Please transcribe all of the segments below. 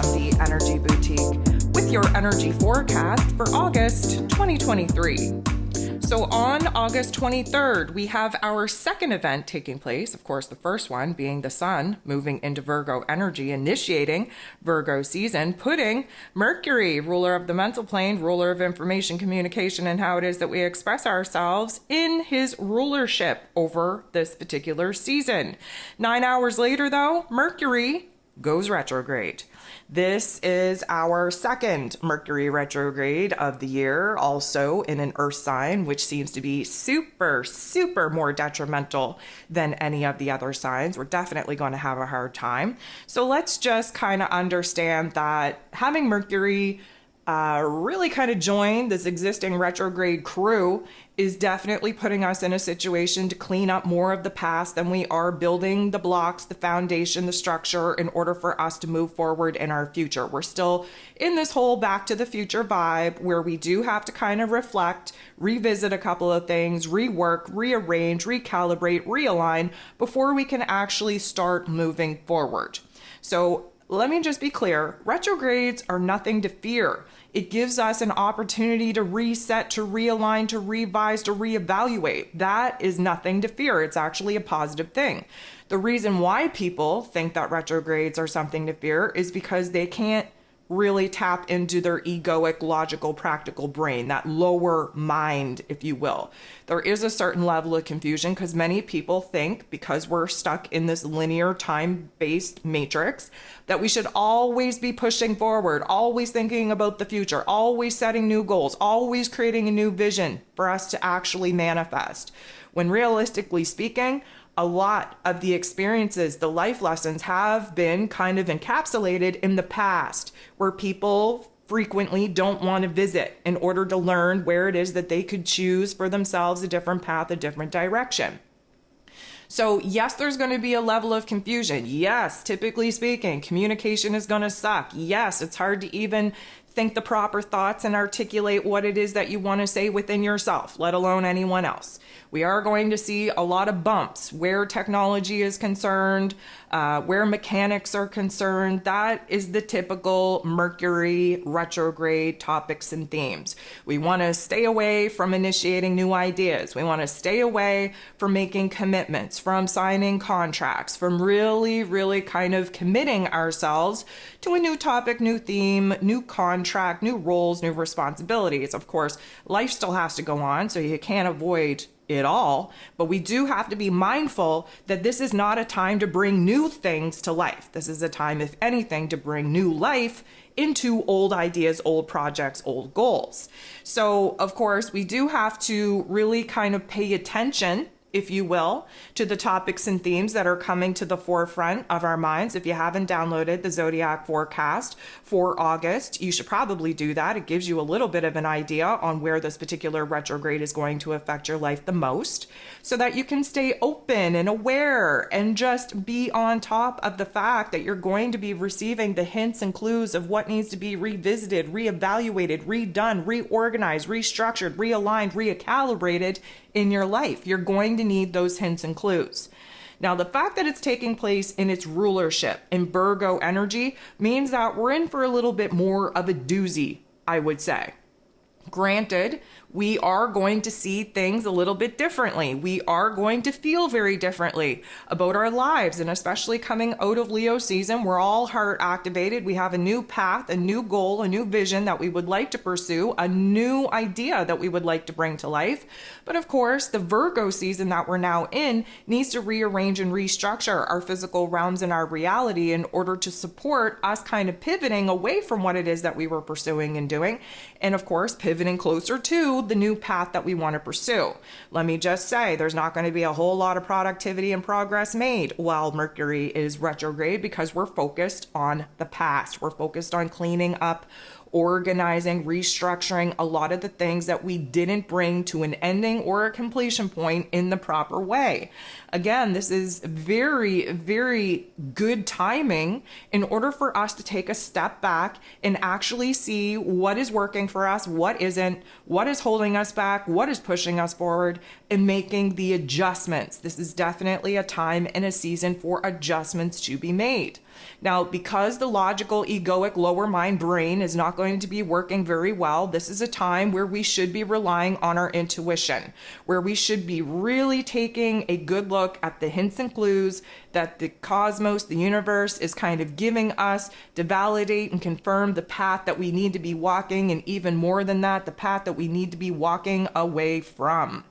from the Energy Boutique with your energy forecast for August 2023. So on August 23rd, we have our second event taking place. Of course, the first one being the sun moving into Virgo energy, initiating Virgo season, putting Mercury, ruler of the mental plane, ruler of information, communication, and how it is that we express ourselves, in his rulership over this particular season. 9 hours later, though, Mercury goes retrograde. This is our second Mercury retrograde of the year, also in an earth sign, which seems to be super more detrimental than any of the other signs. We're definitely going to have a hard time. So let's just kind of understand that having Mercury really kind of join this existing retrograde crew is definitely putting us in a situation to clean up more of the past than we are building the blocks, the foundation, the structure in order for us to move forward in our future. We're still in this whole back to the future vibe where we do have to kind of reflect, revisit a couple of things, rework, rearrange, recalibrate, realign before we can actually start moving forward. So let me just be clear, retrogrades are nothing to fear. It gives us an opportunity to reset, to realign, to revise, to reevaluate. That is nothing to fear. It's actually a positive thing. The reason why people think that retrogrades are something to fear is because they can't really tap into their egoic, logical, practical brain, that lower mind, if you will. There is a certain level of confusion because many people think, because we're stuck in this linear time-based matrix, that we should always be pushing forward, always thinking about the future, always setting new goals, always creating a new vision for us to actually manifest. When realistically speaking, a lot of the experiences, the life lessons have been kind of encapsulated in the past, where people frequently don't want to visit in order to learn where it is that they could choose for themselves a different path, a different direction. So yes, there's going to be a level of confusion. Yes, typically speaking, communication is going to suck. Yes, it's hard to even think the proper thoughts and articulate what it is that you want to say within yourself, let alone anyone else. We are going to see a lot of bumps where technology is concerned, where mechanics are concerned. That is the typical Mercury retrograde topics and themes. We want to stay away from initiating new ideas. We want to stay away from making commitments, from signing contracts, from really kind of committing ourselves to a new topic, new theme, new contract, new roles, new responsibilities. Of course, life still has to go on, so you can't avoid it all, but we do have to be mindful that this is not a time to bring new things to life. This is a time, if anything, to bring new life into old ideas, old projects, old goals. So, of course, we do have to really kind of pay attention, if you will, to the topics and themes that are coming to the forefront of our minds. If you haven't downloaded the Zodiac forecast for August, you should probably do that. It gives you a little bit of an idea on where this particular retrograde is going to affect your life the most, so that you can stay open and aware and just be on top of the fact that you're going to be receiving the hints and clues of what needs to be revisited, reevaluated, redone, reorganized, restructured, realigned, recalibrated in your life. You're going to need those hints and clues. Now, the fact that it's taking place in its rulership in Virgo energy means that we're in for a little bit more of a doozy, I would say. Granted, we are going to see things a little bit differently. We are going to feel very differently about our lives, and especially coming out of Leo season, we're all heart activated. We have a new path, a new goal, a new vision that we would like to pursue, a new idea that we would like to bring to life. But of course, the Virgo season that we're now in needs to rearrange and restructure our physical realms and our reality in order to support us kind of pivoting away from what it is that we were pursuing and doing. And of course, pivoting closer to the new path that we want to pursue. Let me just say, there's not going to be a whole lot of productivity and progress made while Mercury is retrograde, because we're focused on the past. We're focused on cleaning up, organizing, restructuring a lot of the things that we didn't bring to an ending or a completion point in the proper way. Again, this is very good timing in order for us to take a step back and actually see what is working for us, what isn't, what is holding us back, what is pushing us forward, and making the adjustments. This is definitely a time and a season for adjustments to be made. Now, because the logical, egoic, lower mind brain is not going to be working very well, this is a time where we should be relying on our intuition, where we should be really taking a good look at the hints and clues that the cosmos, the universe, is kind of giving us to validate and confirm the path that we need to be walking, and even more than that, the path that we need to be walking away from.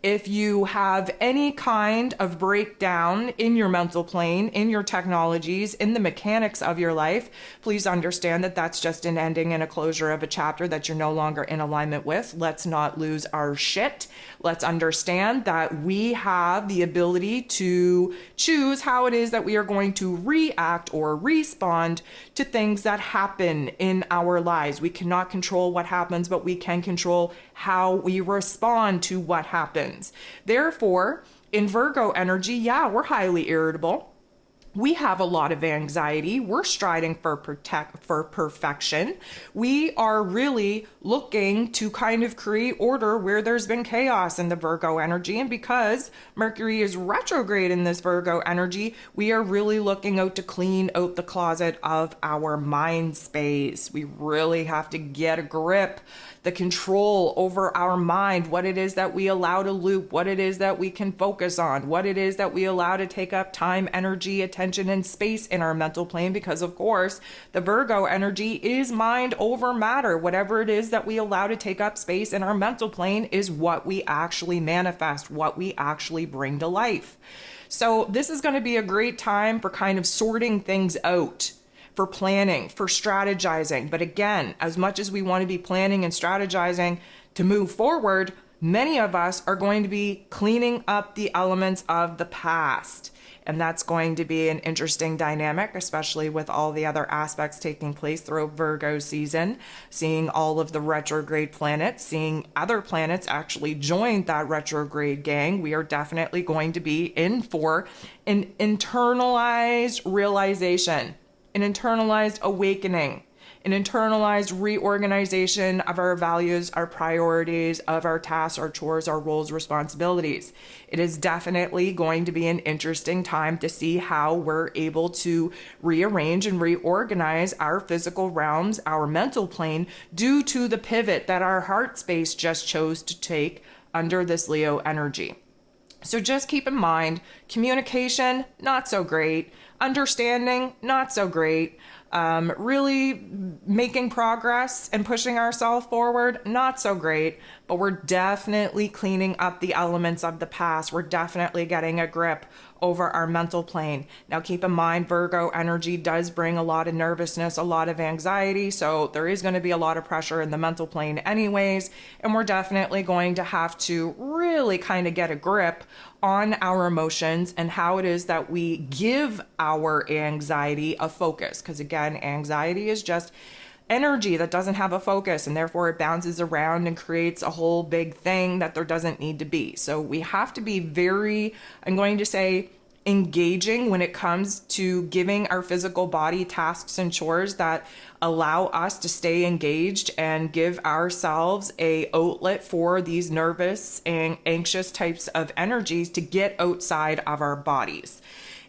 If you have any kind of breakdown in your mental plane, in your technologies, in the mechanics of your life, please understand that that's just an ending and a closure of a chapter that you're no longer in alignment with. Let's not lose our shit. Let's understand that we have the ability to choose how it is that we are going to react or respond to things that happen in our lives. We cannot control what happens, but we can control how we respond to what happens. Therefore, in Virgo energy, yeah, we're highly irritable. We have a lot of anxiety. We're striding for perfection. We are really looking to kind of create order where there's been chaos in the Virgo energy. And because Mercury is retrograde in this Virgo energy, we are really looking out to clean out the closet of our mind space. We really have to get a grip, the control over our mind, what it is that we allow to loop, what it is that we can focus on, what it is that we allow to take up time, energy, attention, and space in our mental plane, because of course the Virgo energy is mind over matter. Whatever it is that we allow to take up space in our mental plane is what we actually manifest, what we actually bring to life. So this is going to be a great time for kind of sorting things out, for planning, for strategizing. But again, as much as we want to be planning and strategizing to move forward, many of us are going to be cleaning up the elements of the past. And that's going to be an interesting dynamic, especially with all the other aspects taking place throughout Virgo season, seeing all of the retrograde planets, seeing other planets actually join that retrograde gang. We are definitely going to be in for an internalized realization, an internalized awakening, an internalized reorganization of our values, our priorities, of our tasks, our chores, our roles, responsibilities. It is definitely going to be an interesting time to see how we're able to rearrange and reorganize our physical realms, our mental plane, due to the pivot that our heart space just chose to take under this Leo energy. So just keep in mind, communication, not so great. Understanding, not so great. Really making progress and pushing ourselves forward, not so great. But we're definitely cleaning up the elements of the past. We're definitely getting a grip over our mental plane. Now keep in mind, Virgo energy does bring a lot of nervousness, a lot of anxiety. So there is going to be a lot of pressure in the mental plane anyways. And we're definitely going to have to really kind of get a grip on our emotions and how it is that we give our anxiety a focus. Because again, anxiety is just energy that doesn't have a focus, and therefore it bounces around and creates a whole big thing that there doesn't need to be. So we have to be very, I'm going to say, engaging when it comes to giving our physical body tasks and chores that allow us to stay engaged and give ourselves a outlet for these nervous and anxious types of energies to get outside of our bodies.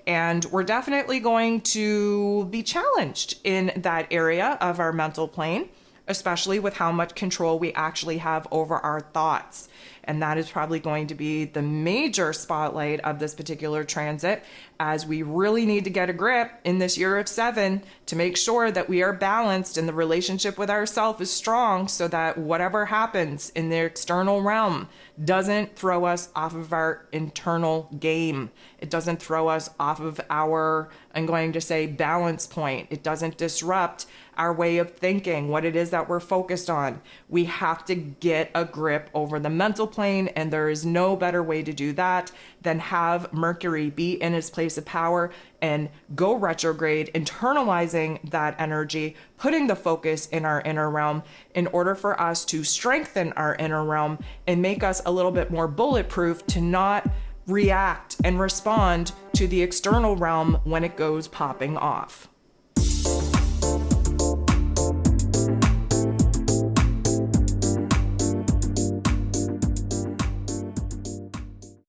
And we're definitely going to be challenged in that area of our mental plane, especially with how much control we actually have over our thoughts. And that is probably going to be the major spotlight of this particular transit, as we really need to get a grip in this year of 7 to make sure that we are balanced and the relationship with ourselves is strong, so that whatever happens in the external realm doesn't throw us off of our internal game. It doesn't throw us off of our, I'm going to say, balance point. It doesn't disrupt our way of thinking, what it is that we're focused on. We have to get a grip over the mental plane, and there is no better way to do that than have Mercury be in his place of power and go retrograde, internalizing that energy, putting the focus in our inner realm in order for us to strengthen our inner realm and make us a little bit more bulletproof to not react and respond to the external realm when it goes popping off.